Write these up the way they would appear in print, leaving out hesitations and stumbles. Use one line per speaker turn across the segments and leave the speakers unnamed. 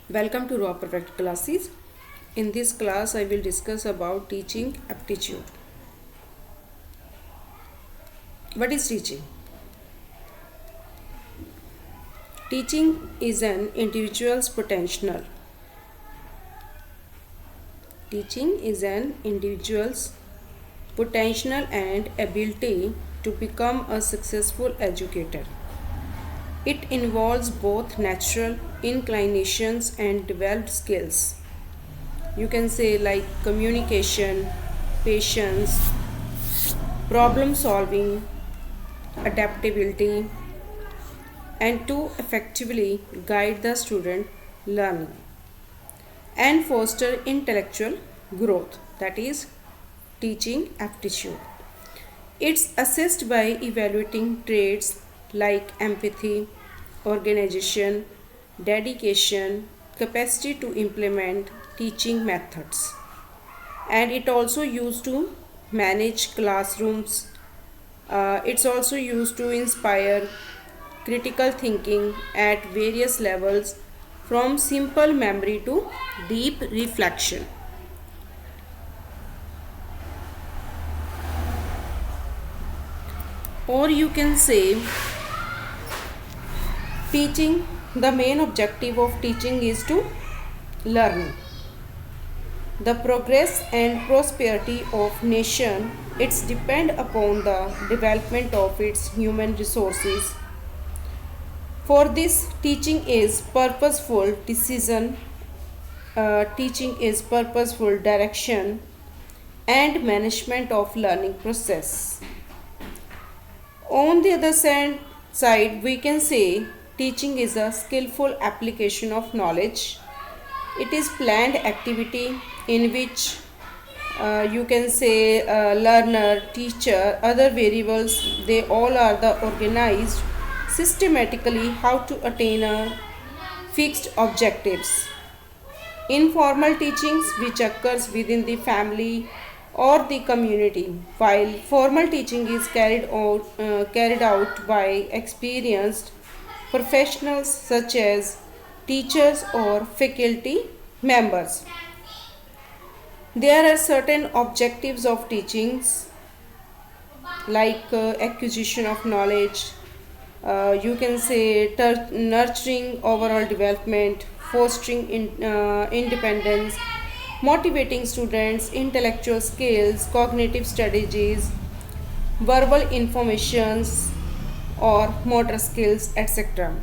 Welcome to ROAV Perfect classes. In this class, I will discuss about teaching aptitude. What is teaching? Teaching is an individual's potential. Teaching is an individual's potential and ability to become a successful educator. It involves both natural inclinations and developed skills. You can say like communication, patience, problem solving, adaptability, and to effectively guide the student learning and foster intellectual growth. That is teaching aptitude. It's assessed by evaluating traits like empathy, organization, dedication, capacity to implement teaching methods. And it also used to manage classrooms. It's also used to inspire critical thinking at various levels from simple memory to deep reflection. Or you can say teaching, the main objective of teaching is to learning. The progress and prosperity of nation, it's depend upon the development of its human resources. For this, teaching is purposeful decision, teaching is purposeful direction and management of learning process. On the other side, we can say teaching is a skillful application of knowledge. It is planned activity in which you can say learner, teacher, other variables, they all are the organized systematically how to attain a fixed objectives. Informal teachings which occurs within the family or the community, while formal teaching is carried out by experienced professionals such as teachers or faculty members. There are certain objectives of teachings like acquisition of knowledge, you can say nurturing overall development, fostering independence, motivating students, intellectual skills, cognitive strategies, verbal informations or motor skills, etc.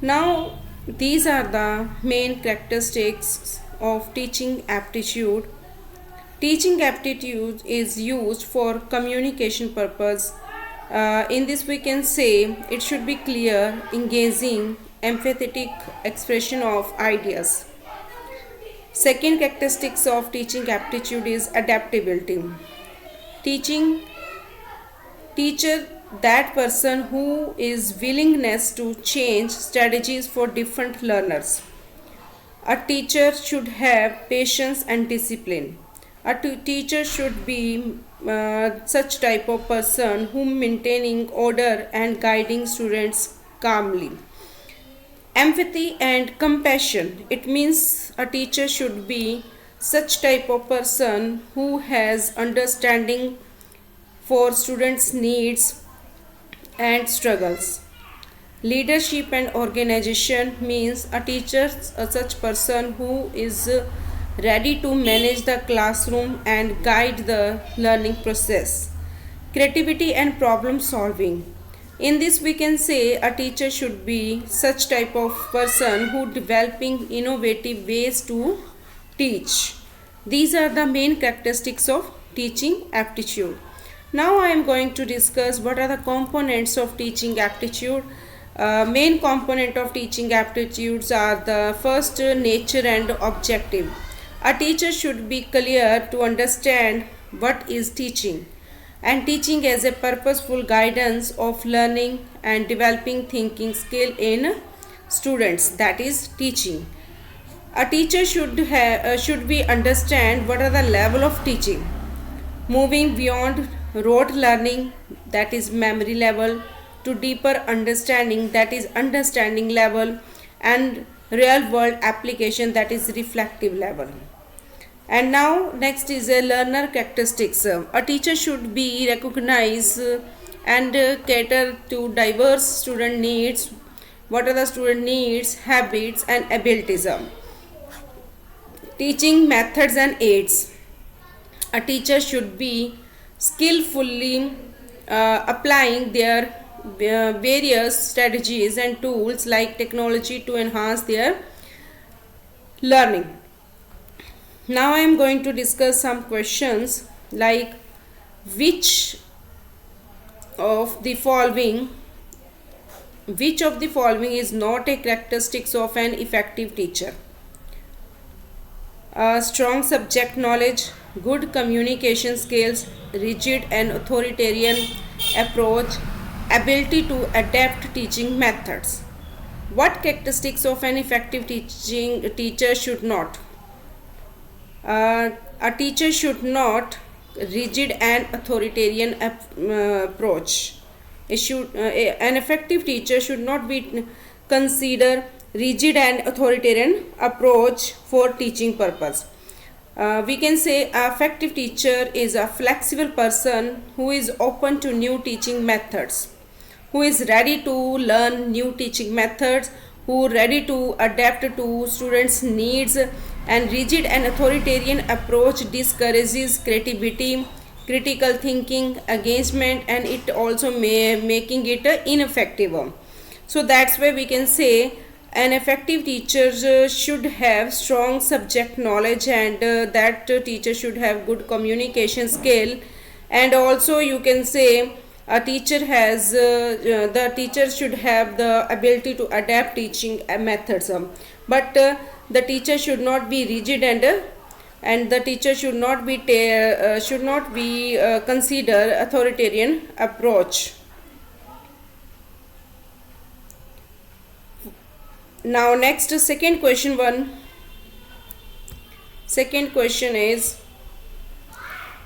Now, these are the main characteristics of teaching aptitude. Teaching aptitude is used for communication purpose. In this we can say it should be clear, engaging, empathetic expression of ideas. Second characteristics of teaching aptitude is adaptability. Teacher, that person who is willingness to change strategies for different learners. A teacher should have patience and discipline. A teacher should be such type of person who maintaining order and guiding students calmly. Empathy and compassion, it means a teacher should be such type of person who has understanding for students needs and struggles. Leadership and organization means a teacher, a such person who is ready to manage the classroom and guide the learning process. Creativity and problem solving, in this we can say a teacher should be such type of person who developing innovative ways to teach. These are the main characteristics of teaching aptitude. Now I am going to discuss what are the components of teaching aptitude. Main component of teaching aptitudes are the first, nature and objective. A teacher should be clear to understand what is teaching, and teaching as a purposeful guidance of learning and developing thinking skill in students, that is teaching. A teacher should be understand what are the level of teaching, moving beyond rote learning, that is memory level, to deeper understanding, that is understanding level, and real world application, that is reflective level. And now next is a learner characteristics. A teacher should be recognize and cater to diverse student needs. What are the student needs, habits and abilities? Teaching methods and aids. A teacher should be skillfully applying their various strategies and tools like technology to enhance their learning. Now I am going to discuss some questions like which of the following is not a characteristics of an effective teacher? Strong subject knowledge, good communication skills, rigid and authoritarian approach, ability to adapt teaching methods. What characteristics of an effective teacher should not? A teacher should not rigid and authoritarian approach. An effective teacher should not be consider rigid and authoritarian approach for teaching purpose. We can say an effective teacher is a flexible person who is open to new teaching methods, who is ready to learn new teaching methods, who ready to adapt to students' needs. And rigid and authoritarian approach discourages creativity, critical thinking, engagement, and it also making it ineffective. So that's why we can say an effective teacher should have strong subject knowledge, and that teacher should have good communication skill. And also you can say a teacher has the teacher should have the ability to adapt teaching methods. But the teacher should not be rigid, and the teacher should not be consider authoritarian approach. Now next second question is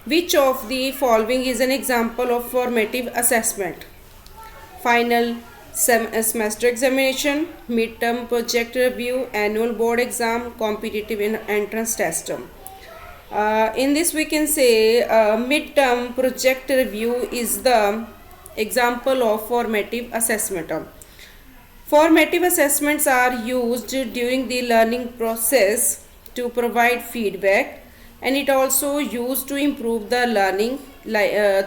which of the following is an example of formative assessment? Final semester examination, midterm project review, annual board exam, competitive entrance test. In this we can say midterm project review is the example of formative assessment. Formative assessments are used during the learning process to provide feedback, and it also used to improve the learning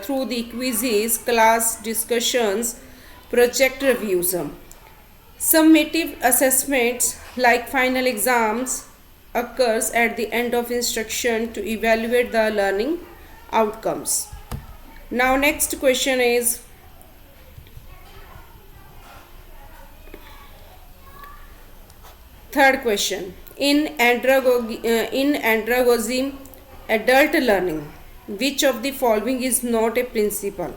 through the quizzes, class discussions, project reviews. Summative assessments like final exams occurs at the end of instruction to evaluate the learning outcomes. Now next question is third question. In andragogy adult learning, which of the following is not a principle?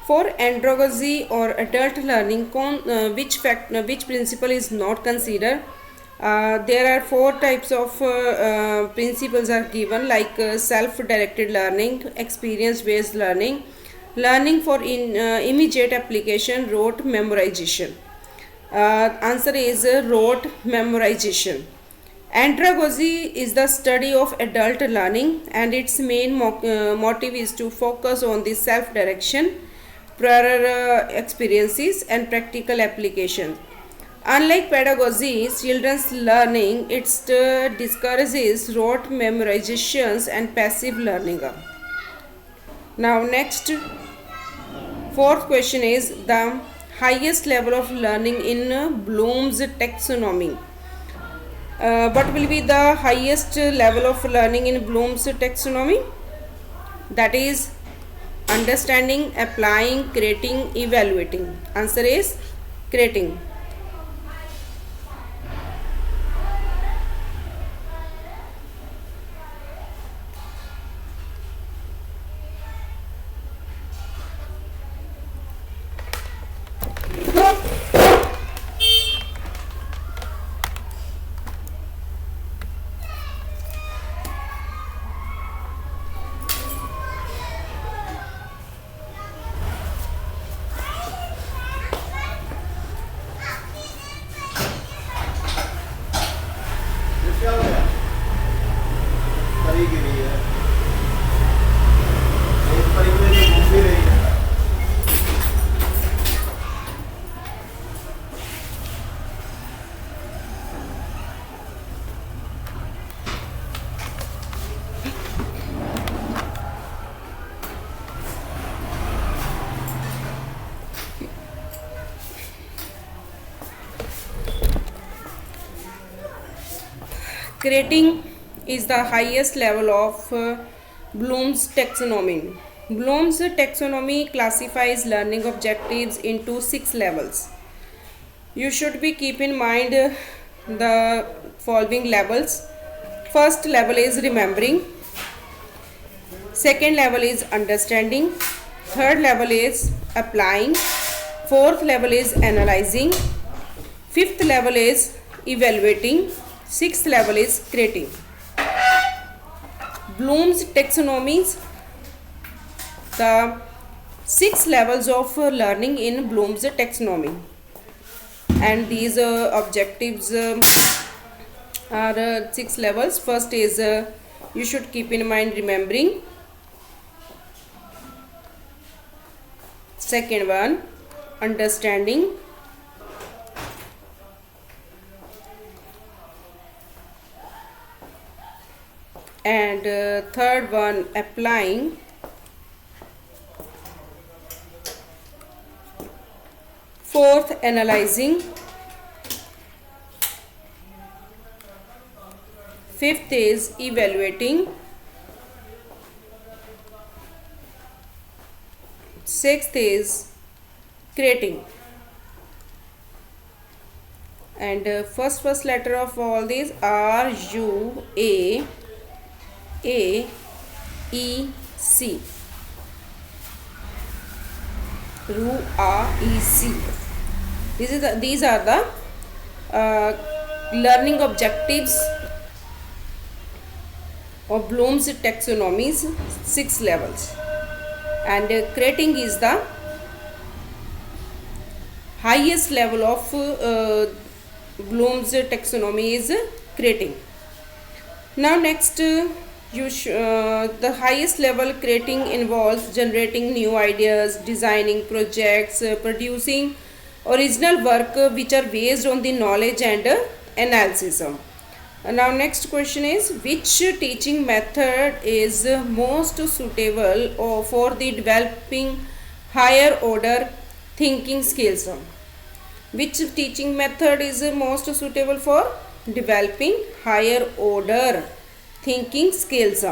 For andragogy or adult learning, which principle is not considered? There are four types of principles are given, like self-directed learning, experience-based learning, learning for immediate application, rote memorization. Answer is rote memorization. Andragogy is the study of adult learning, and its main motive is to focus on the self-direction, prior experiences and practical application. Unlike pedagogy, children's learning, it discourages rote memorizations and passive learning. Now next, fourth question is the highest level of learning in Bloom's taxonomy. What will be the highest level of learning in Bloom's taxonomy? That is understanding, applying, creating, evaluating. Answer is creating. Creating is the highest level of Bloom's taxonomy. Bloom's taxonomy classifies learning objectives into 6 levels. You should be keep in mind the following levels. First level is remembering. Second level is understanding. Third level is applying. Fourth level is analyzing. Fifth level is evaluating. Sixth level is creating. Bloom's taxonomies, the 6 levels of learning in Bloom's taxonomy, and these objectives are 6 levels. First is you should keep in mind remembering. Second one, understanding. And third one, applying. Fourth, analyzing. Fifth is evaluating. Sixth is creating. And first letter of all these are U A E C. ROAV. These are the learning objectives of Bloom's taxonomy's 6 levels, and creating is the highest level of Bloom's taxonomy is creating. Now next, the highest level creating involves generating new ideas, designing projects, producing original work which are based on the knowledge and analysis. Now next question is, which teaching method is most suitable for the developing higher order thinking skills? Which teaching method is most suitable for developing higher order thinking skills?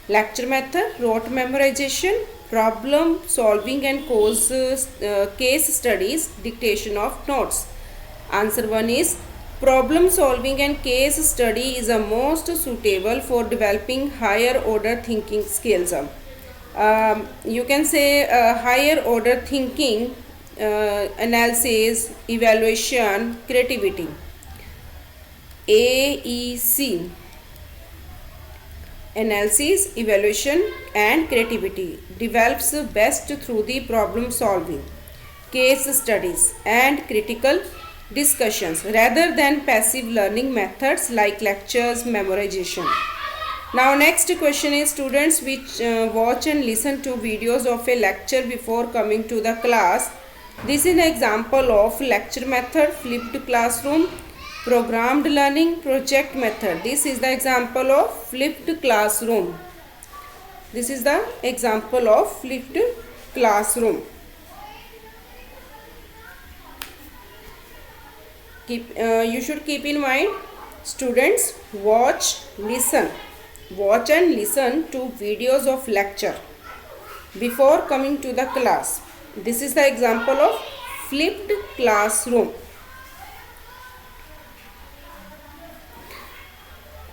Lecture method, rote memorization, problem solving and case studies, dictation of notes. Answer 1 is problem solving and case study is the most suitable for developing higher order thinking skills. You can say higher order thinking, analysis, evaluation, creativity. AEC, analysis, evaluation and creativity, develops best through the problem solving, case studies and critical discussions rather than passive learning methods like lectures, memorization. Now next question is, students which watch and listen to videos of a lecture before coming to the class. This is an example of lecture method, flipped classroom, programmed learning, project method. This is the example of flipped classroom. This is the example of flipped classroom. You should keep in mind, students watch and listen to videos of lecture before coming to the class. This is the example of flipped classroom.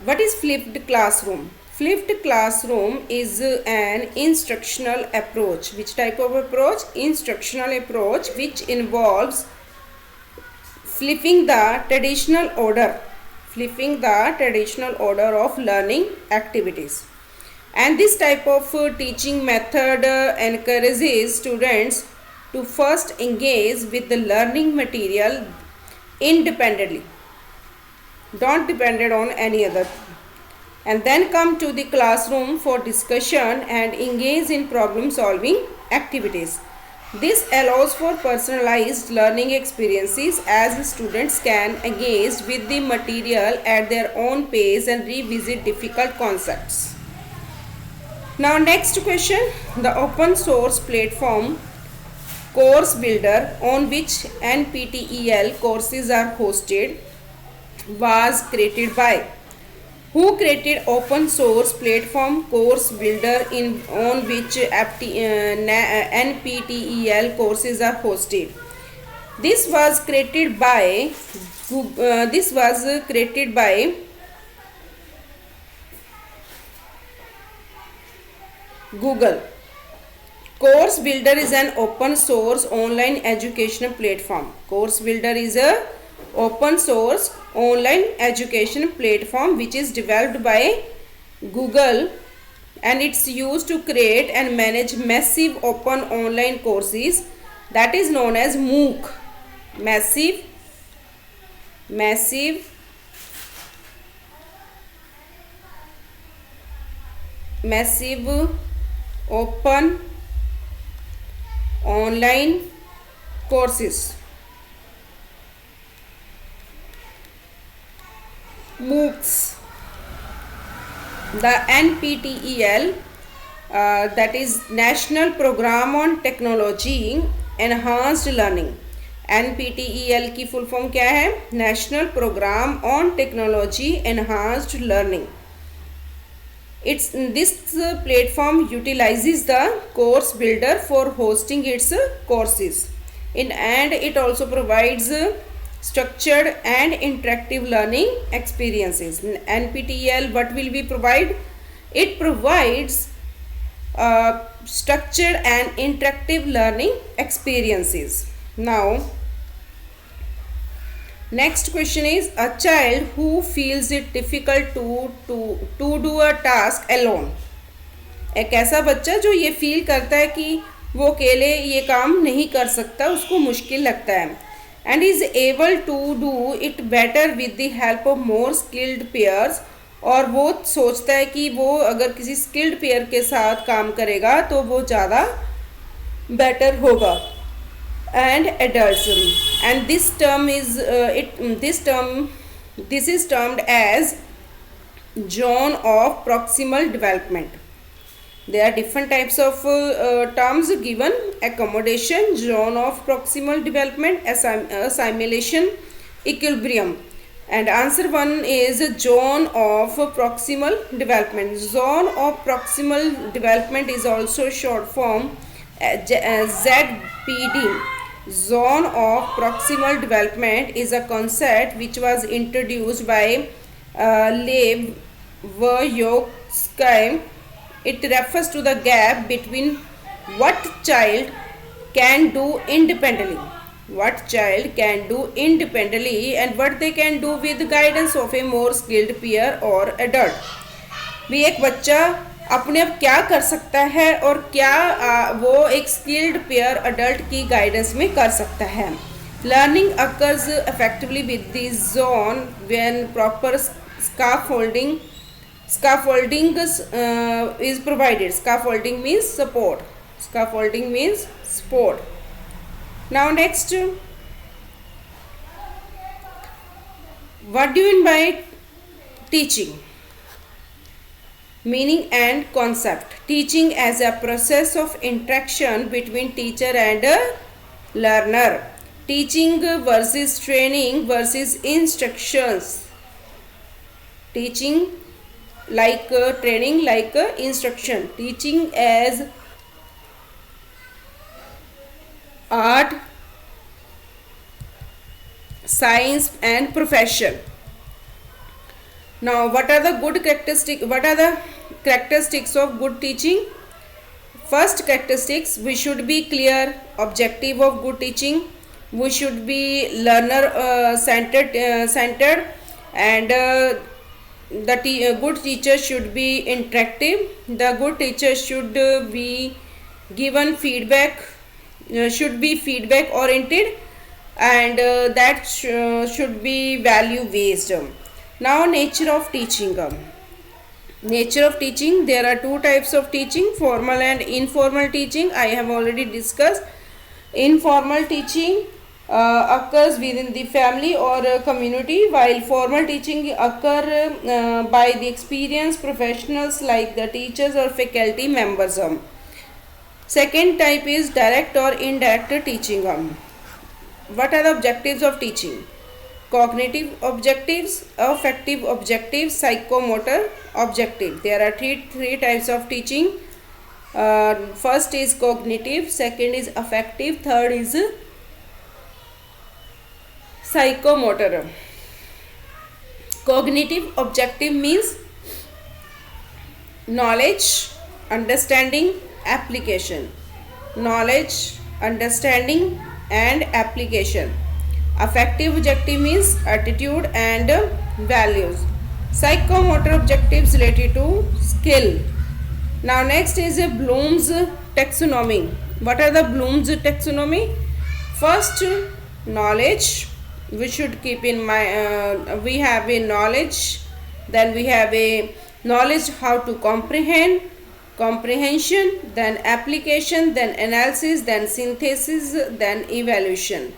What is flipped classroom? Flipped classroom is an instructional approach. Which type of approach? Instructional approach, which involves flipping the traditional order of learning activities. And this type of teaching method encourages students to first engage with the learning material independently. Don't depend on any other, and then come to the classroom for discussion and engage in problem solving activities. This allows for personalized learning experiences as students can engage with the material at their own pace and revisit difficult concepts. Now next question, the open source platform Course Builder on which NPTEL courses are hosted was created by. Who created open source platform course builder on which NPTEL courses are hosted? This was created by Google. Course Builder is an open source online educational platform. Course Builder is a open source online education platform which is developed by Google, and it's used to create and manage massive open online courses, that is known as MOOC. Massive open online courses, MOOCs. The NPTEL, that is National Program on Technology Enhanced Learning. NPTEL की full form क्या है? National programme on technology enhanced learning. This platform utilizes the course builder for hosting its courses, and it also provides structured and interactive learning experiences. NPTEL, what will be provide? It provides structured and interactive learning experiences. Now, next question is, a child who feels it difficult to do a task alone. एक ऐसा बच्चा जो ये feel करता है कि वो अकेले ये काम नहीं कर सकता, उसको मुश्किल लगता है, and is able to do it better with the help of more skilled peers, और वो सोचता है कि वो अगर किसी skilled peer के साथ काम करेगा तो वो ज़्यादा better होगा. And adults, and this is termed as zone of proximal development. There are different types of terms given: accommodation, zone of proximal development, assimilation, equilibrium. And answer 1 is zone of proximal development. Zone of proximal development is also short form ZPD. Zone of proximal development is a concept which was introduced by Lev Vygotsky. It refers to the gap between what child can do independently and what they can do with the guidance of a more skilled peer or adult. भी एक बच्चा अपने आप क्या कर सकता है और क्या वो एक स्किल्ड पेयर अडल्ट की गाइडेंस में कर सकता है. Learning occurs effectively with this zone when proper scaffolding is provided. Scaffolding means support. Now next, what do you mean by teaching? Meaning and concept. Teaching as a process of interaction between teacher and learner. Teaching versus training versus instructions. Teaching like training like instruction. Teaching as art, science and profession. Now, what are the characteristics of good teaching? First characteristics, we should be clear objective of good teaching. We should be learner centered, and the good teacher should be interactive. The good teacher should be given feedback, should be feedback oriented, and that should be value based. Now, nature of teaching. There are two types of teaching: formal and informal teaching. I have already discussed. Informal teaching occurs within the family or community, while formal teaching occur by the experienced professionals like the teachers or faculty members. Second type is direct or indirect teaching. What are the objectives of teaching? cognitive objectives, affective objectives, psychomotor objective. There are three types of teaching. First is cognitive, second is affective, third is psychomotor. Cognitive objective means knowledge, understanding, application. Knowledge, understanding and application. Affective objective means attitude and values. Psychomotor objectives related to skill. Now next is a Bloom's taxonomy. What are the Bloom's taxonomy? First, knowledge. We should keep in mind, we have a knowledge, then we have a knowledge how to comprehend, comprehension, then application, then analysis, then synthesis, then evaluation.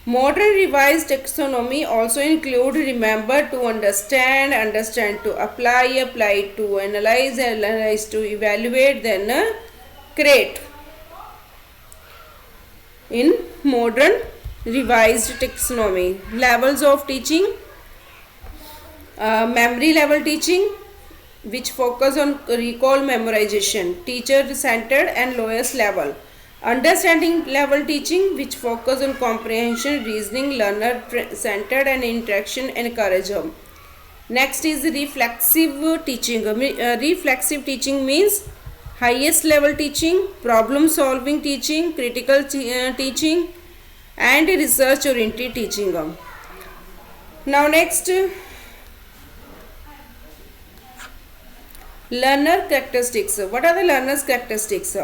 Modern revised taxonomy also include remember to understand, understand to apply, apply to analyze, analyze to evaluate, then create. In modern revised taxonomy, levels of teaching, memory level teaching, which focus on recall memorization, teacher centered and lowest level. Understanding level teaching, which focus on comprehension, reasoning, learner centered and interaction encouragement. Next is reflexive teaching. Reflexive teaching means highest level teaching, problem solving teaching, critical teaching and research oriented teaching. Now next, learner characteristics. What are the learner's characteristics?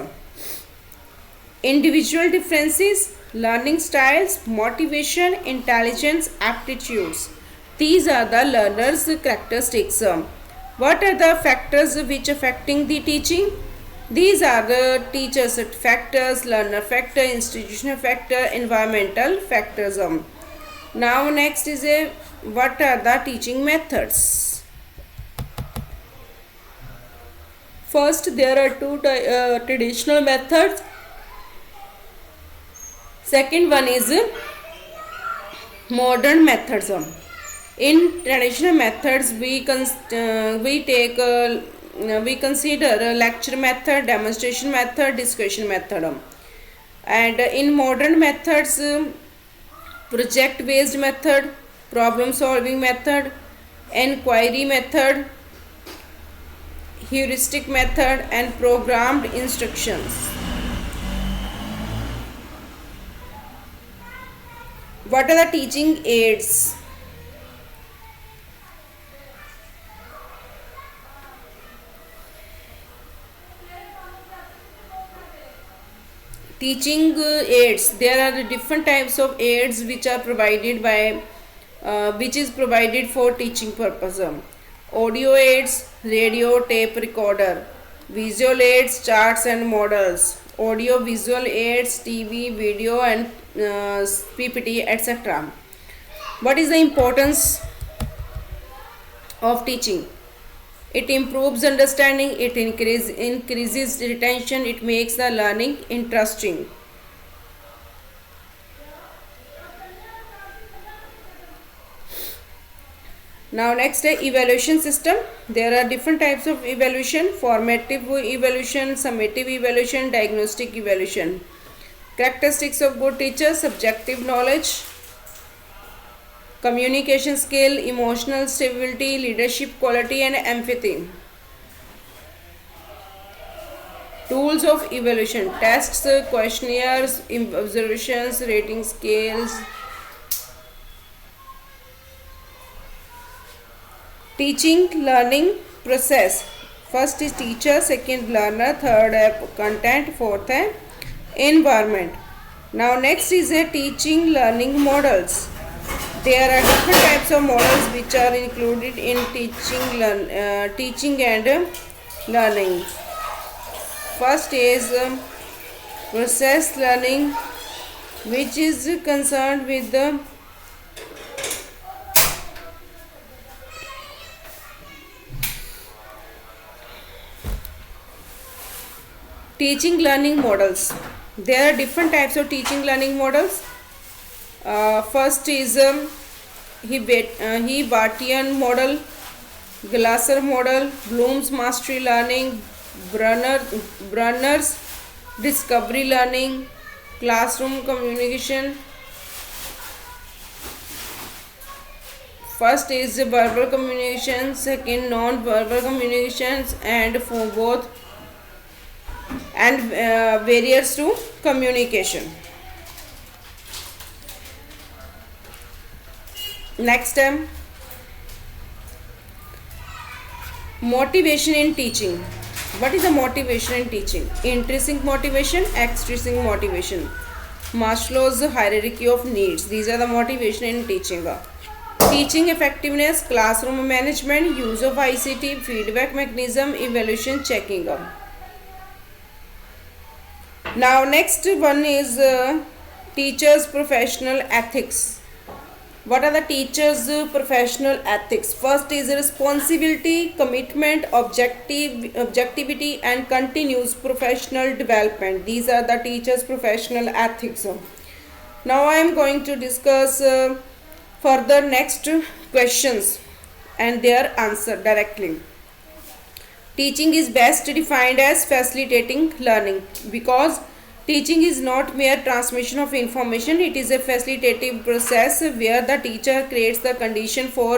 Individual differences, learning styles, motivation, intelligence, aptitudes. These are the learner's characteristics. What are the factors which affecting the teaching? These are the teacher's factors, learner factor, institutional factor, environmental factors. Now next is what are the teaching methods? First, there are two traditional methods. Second one is modern methods. In traditional methods, we consider lecture method, demonstration method, discussion method. And in modern methods, project based method, problem solving method, inquiry method, heuristic method and programmed instructions. What are the teaching aids? Teaching aids. There are different types of aids which are provided by which is provided for teaching purpose. Audio aids, radio tape recorder, visual aids, charts and models, audio visual aids, TV, video and PPT, etc. What is the importance of teaching? It improves understanding, it increases retention, it makes the learning interesting. Now next, evaluation system. There are different types of evaluation: formative evaluation, summative evaluation, diagnostic evaluation. Characteristics of good teachers: subjective knowledge, communication skill, emotional stability, leadership quality and empathy. Tools of evaluation: tests, questionnaires, observations, rating scales. Teaching learning process: first is teacher, second learner, third content, fourth environment. Now next is teaching learning models. There are different types of models which are included in teaching and learning. First is process learning, which is concerned with the teaching learning models. There are different types of teaching learning models. First is Hibbatian model, Glasser model, Bloom's mastery learning, Brunner's discovery learning, classroom communication. First is verbal communication, second non-verbal communications, and for both and barriers to communication. Next time, motivation in teaching. What is the motivation in teaching? Intrinsic motivation, extrinsic motivation. Maslow's hierarchy of needs. These are the motivation in teaching. Teaching effectiveness, classroom management, use of ICT, feedback mechanism, evaluation, checking. Now next one is teachers' professional ethics. What are the teachers' professional ethics? First is responsibility, commitment, objectivity, and continuous professional development. These are the teachers' professional ethics. Now I am going to discuss further next questions and their answer directly. Teaching is best defined as facilitating learning, because teaching is not mere transmission of information, it is a facilitative process where the teacher creates the condition for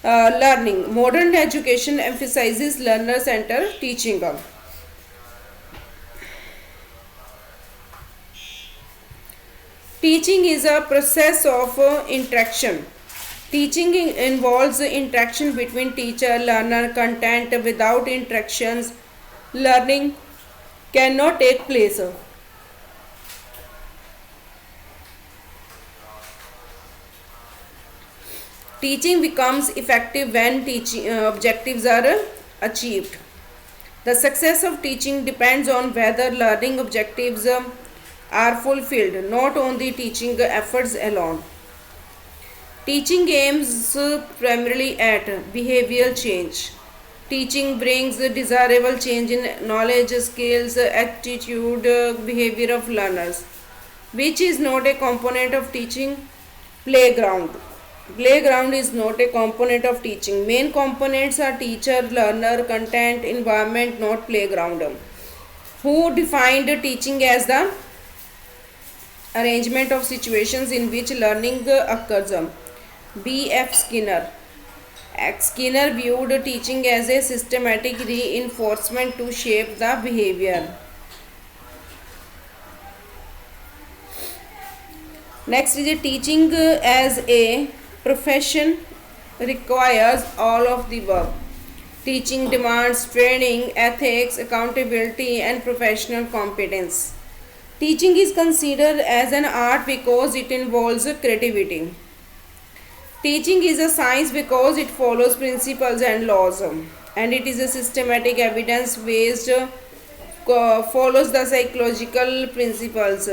learning. Modern education emphasizes learner-centered teaching. Teaching is a process of interaction. Teaching involves interaction between teacher, learner, content. Without interactions, learning cannot take place. Teaching becomes effective when teaching objectives are achieved. The success of teaching depends on whether learning objectives are fulfilled, not on the teaching efforts alone. Teaching aims primarily at behavioral change. Teaching brings desirable change in knowledge, skills, attitude, behavior of learners, which is not a component of teaching. Playground. Playground is not a component of teaching. Main components are teacher, learner, content, environment, not playground. Who defined teaching as the arrangement of situations in which learning occurs? B.F. Skinner. Skinner viewed teaching as a systematic reinforcement to shape the behavior. Next is a teaching as a profession requires all of the above. Teaching demands training, ethics, accountability, and professional competence. Teaching is considered as an art because it involves creativity. Teaching is a science because it follows principles and laws, and it is a systematic evidence based, follows the psychological principles.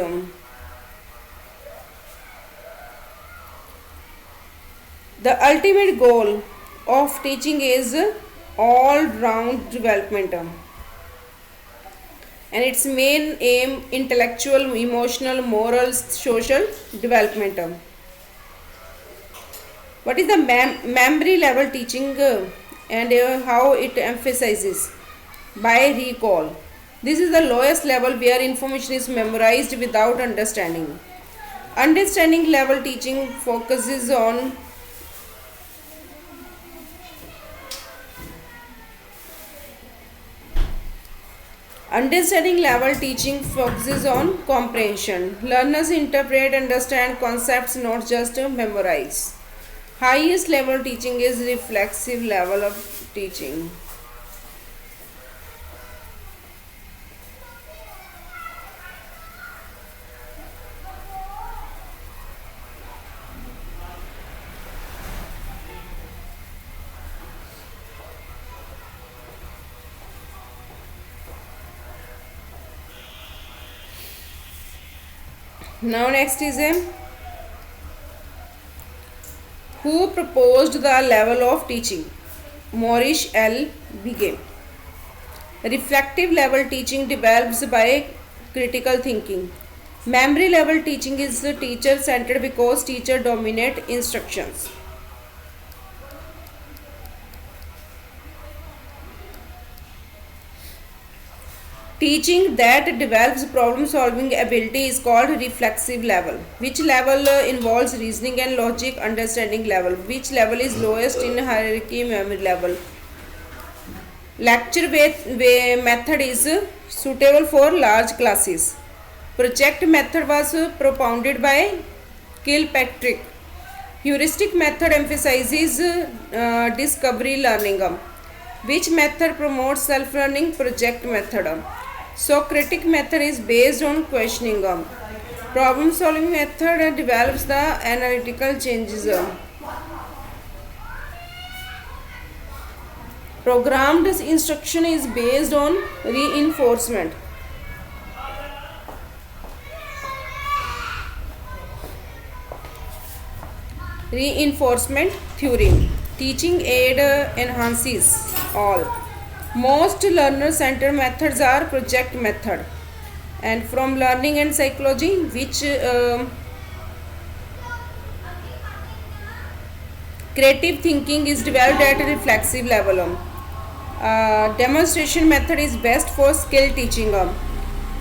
The ultimate goal of teaching is all round development, and its main aim intellectual, emotional, moral, social development. What is the memory level teaching and how it emphasizes? By recall. This is the lowest level where information is memorized without understanding. Understanding level teaching focuses on comprehension. Learners interpret, understand concepts, not just memorize. Highest level teaching is reflexive level of teaching. Now next is who proposed the level of teaching? Maurice L. Begay. Reflective level teaching develops by critical thinking. Memory level teaching is teacher centered because teacher dominate instructions. Teaching that develops problem solving ability is called reflexive level. Which level involves reasoning and logic? Understanding level. Which level is lowest in hierarchy? Memory level. Lecture method is suitable for large classes. Project method was propounded by Kilpatrick. Heuristic method emphasizes discovery learning. Which method promotes self-learning? Project method. Socratic method is based on questioning. Problem solving method develops the analytical changes. Programmed instruction is based on reinforcement. Reinforcement theory. Teaching aid enhances all. Most learner-centered methods are project method. And from learning and psychology, which creative thinking is developed at a reflexive level. Demonstration method is best for skill teaching.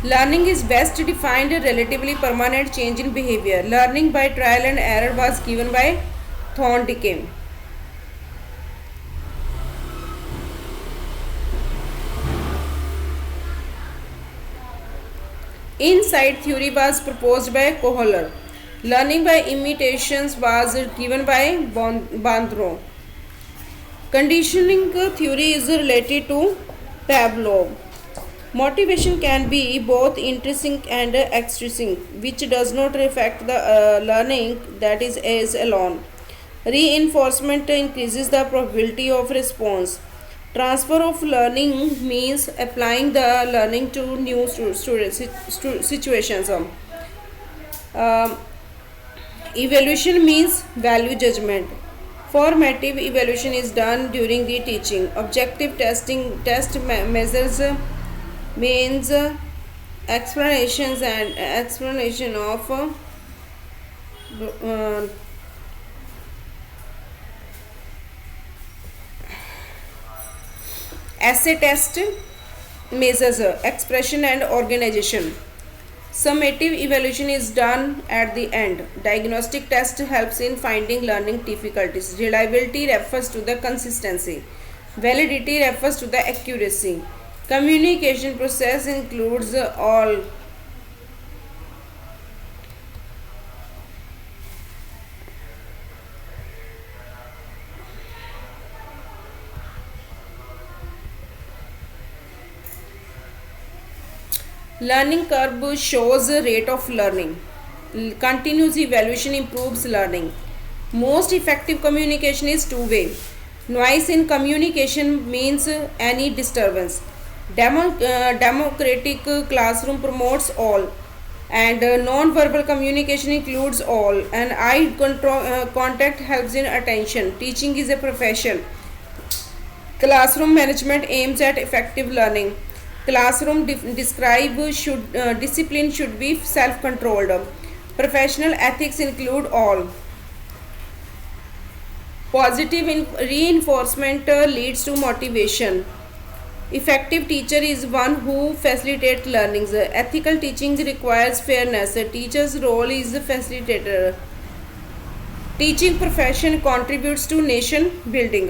Learning is best defined relatively permanent change in behavior. Learning by trial and error was given by Thorndike. Insight theory was proposed by Kohler. Learning by imitations was given by Bandro. Conditioning theory is related to Pavlov. Motivation can be both intrinsic and extrinsic, which does not affect the learning that is alone. Reinforcement increases the probability of response. Transfer of learning means applying the learning to new situations. Um, Evaluation means value judgment. Formative evaluation is done during the teaching. Objective test measures means explanations and explanation of essay test measures expression and organization. Summative evaluation is done at the end. Diagnostic test helps in finding learning difficulties. Reliability refers to the consistency. Validity refers to the accuracy. Communication process includes all. Learning curve shows rate of learning. Continuous evaluation improves learning. Most effective communication is two-way. Noise in communication means any disturbance. Democratic classroom promotes all, and non-verbal communication includes all, and eye contact helps in attention. Teaching is a profession. Classroom management aims at effective learning. Classroom discipline should be self-controlled. Professional ethics include all. Positive reinforcement leads to motivation. Effective teacher is one who facilitates learning. Ethical teaching requires fairness. A teacher's role is a facilitator. Teaching profession contributes to nation building.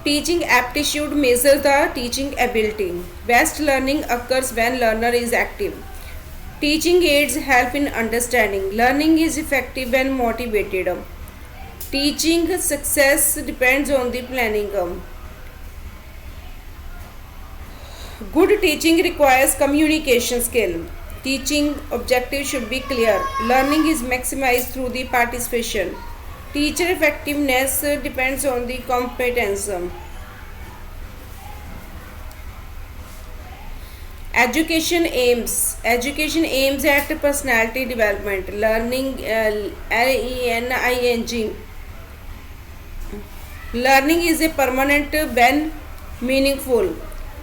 Teaching aptitude measures the teaching ability. Best learning occurs when learner is active. Teaching aids help in understanding. Learning is effective when motivated. Teaching success depends on the planning. Good teaching requires communication skill. Teaching objective should be clear. Learning is maximized through the participation. Teacher effectiveness depends on the competence. Education aims at personality development. Learning learning. Learning is a permanent when meaningful.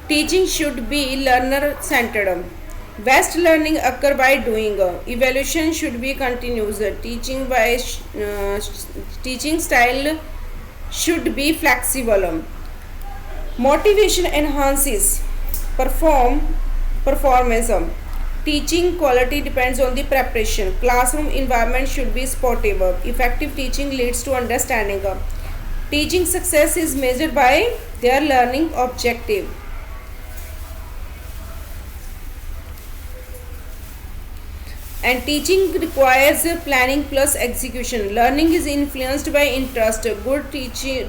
Teaching should be learner centered. Best learning occur by doing. Evaluation should be continuous. Teaching style should be flexible. Motivation enhances performance. Teaching quality depends on the preparation. Classroom environment should be sportive. Effective teaching leads to understanding. Teaching success is measured by their learning objective. And teaching requires planning plus execution. Learning is influenced by interest. Good teacher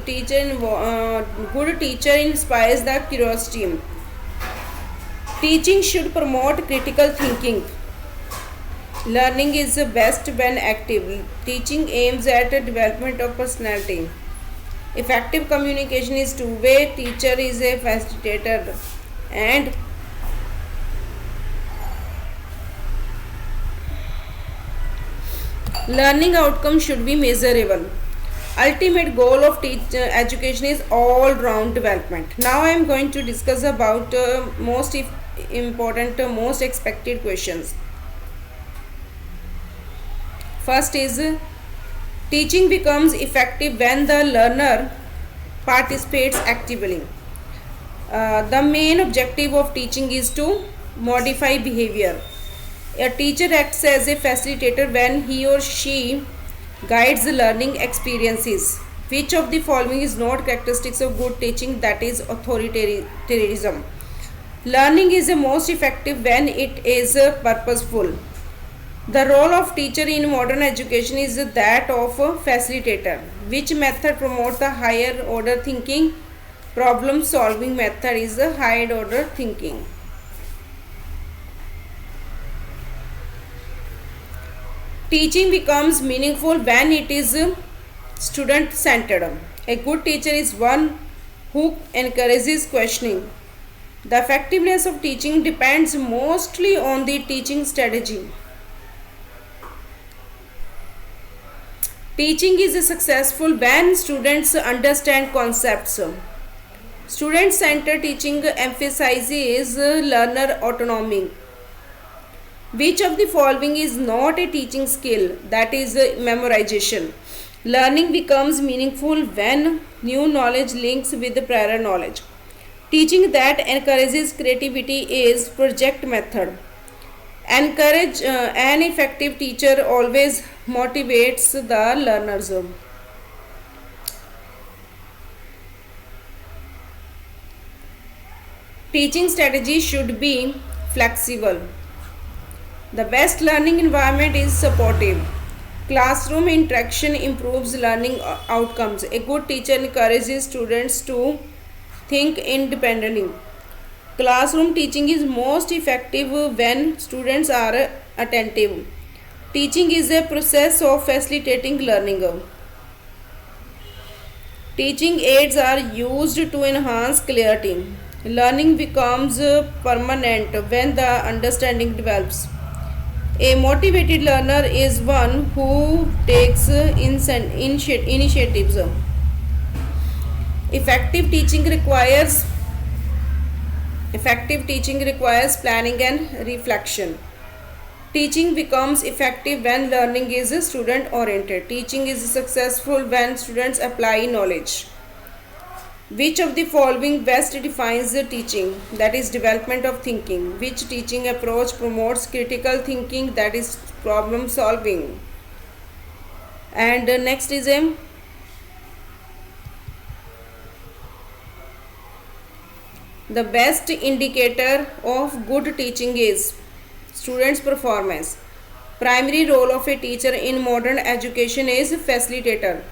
inspires the curiosity. Teaching should promote critical thinking. Learning is best when active. Teaching aims at development of personality. Effective communication is two-way. Teacher is a facilitator. And learning outcome should be measurable. Ultimate goal of education is all-round development. Now I am going to discuss about most important, most expected questions. First is teaching becomes effective when the learner participates actively. The main objective of teaching is to modify behavior. A teacher acts as a facilitator when he or she guides the learning experiences. Which of the following is not characteristics of good teaching? That is authoritarianism. Learning is the most effective when it is purposeful. The role of teacher in modern education is that of a facilitator. Which method promotes the higher order thinking? Problem solving method is the higher order thinking. Teaching becomes meaningful when it is student centered. A good teacher is one who encourages questioning. The effectiveness of teaching depends mostly on the teaching strategy. Teaching is successful when students understand concepts. Student-centered teaching emphasizes learner autonomy. Which of the following is not a teaching skill? That is memorization. Learning becomes meaningful when new knowledge links with prior knowledge. Teaching that encourages creativity is project method. An effective teacher always motivates the learners. Teaching strategy should be flexible. The best learning environment is supportive. Classroom interaction improves learning outcomes. A good teacher encourages students to think independently. Classroom teaching is most effective when students are attentive. Teaching is a process of facilitating learning. Teaching aids are used to enhance clarity. Learning becomes permanent when the understanding develops. A motivated learner is one who takes initiatives. Effective teaching requires planning and reflection. Teaching becomes effective when learning is student oriented. Teaching is successful when students apply knowledge. Which of the following best defines the teaching? That is development of thinking. Which teaching approach promotes critical thinking? That is problem solving. And next is the best indicator of good teaching is students' performance. Primary role of a teacher in modern education is facilitator.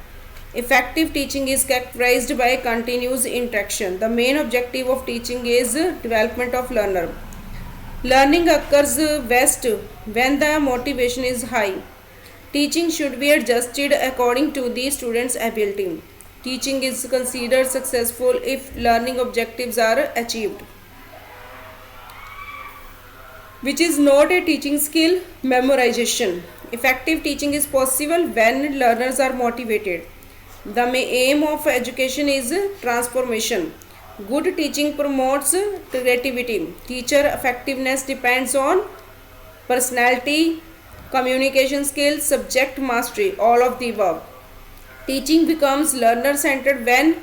Effective teaching is characterized by continuous interaction. The main objective of teaching is development of learner. Learning occurs best when the motivation is high. Teaching should be adjusted according to the student's ability. Teaching is considered successful if learning objectives are achieved. Which is not a teaching skill? Memorization. Effective teaching is possible when learners are motivated. The aim of education is transformation. Good teaching promotes creativity. Teacher effectiveness depends on personality, communication skills, subject mastery, all of the above. Teaching becomes learner centered when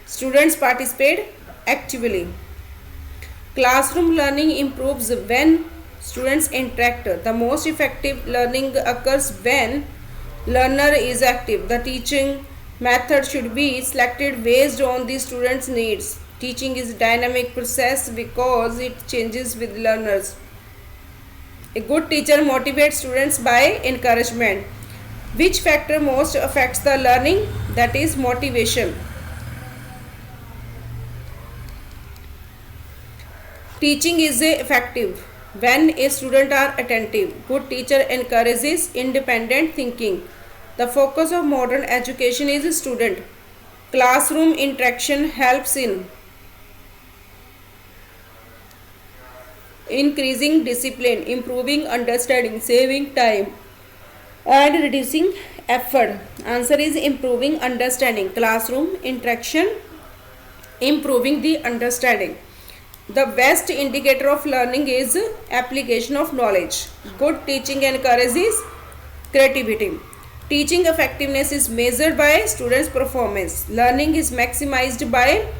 students participate actively. Classroom learning improves when students interact. The most effective learning occurs when learner is active. The teaching method should be selected based on the student's needs. Teaching is a dynamic process because it changes with learners. A good teacher motivates students by encouragement. Which factor most affects the learning? That is motivation. Teaching is effective when a student are attentive. Good teacher encourages independent thinking. The focus of modern education is student. Classroom interaction helps in increasing discipline, improving understanding, saving time, and reducing effort. Answer is improving understanding. Classroom interaction, improving the understanding. The best indicator of learning is application of knowledge. Good teaching encourages creativity. Teaching effectiveness is measured by students' performance. Learning is maximized by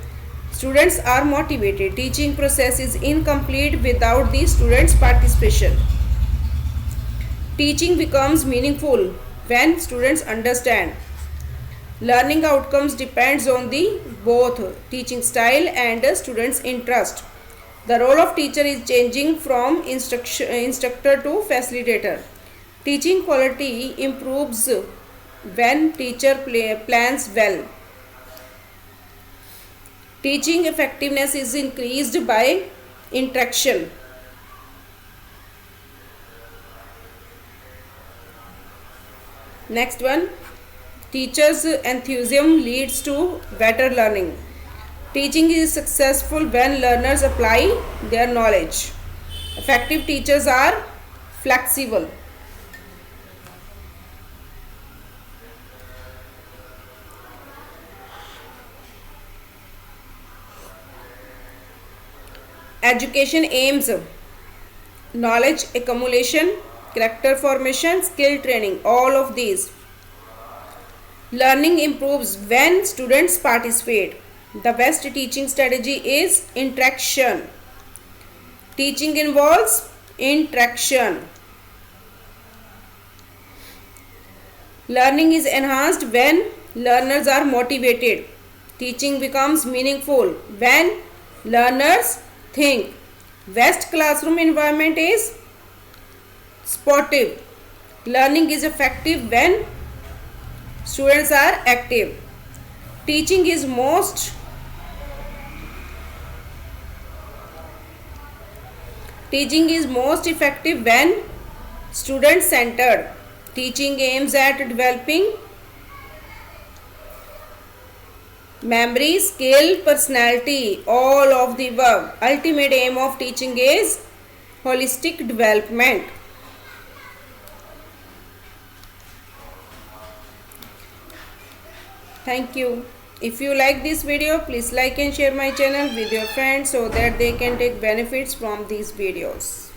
students are motivated. Teaching process is incomplete without the students' participation. Teaching becomes meaningful when students understand. Learning outcomes depends on the both teaching style and students' interest. The role of teacher is changing from instructor to facilitator. Teaching quality improves when teacher plans well. Teaching effectiveness is increased by interaction. Next one, teachers' enthusiasm leads to better learning. Teaching is successful when learners apply their knowledge. Effective teachers are flexible. Education aims knowledge accumulation, character formation, skill training, all of these. Learning improves when students participate. The best teaching strategy is interaction. Teaching involves interaction. Learning is enhanced when learners are motivated. Teaching becomes meaningful when learners think. Best classroom environment is sportive. Learning is effective when students are active. Teaching is most effective when student centered. Teaching aims at developing memory, skill, personality, all of the above. Ultimate aim of teaching is holistic development. Thank you. If you like this video, please like and share my channel with your friends so that they can take benefits from these videos.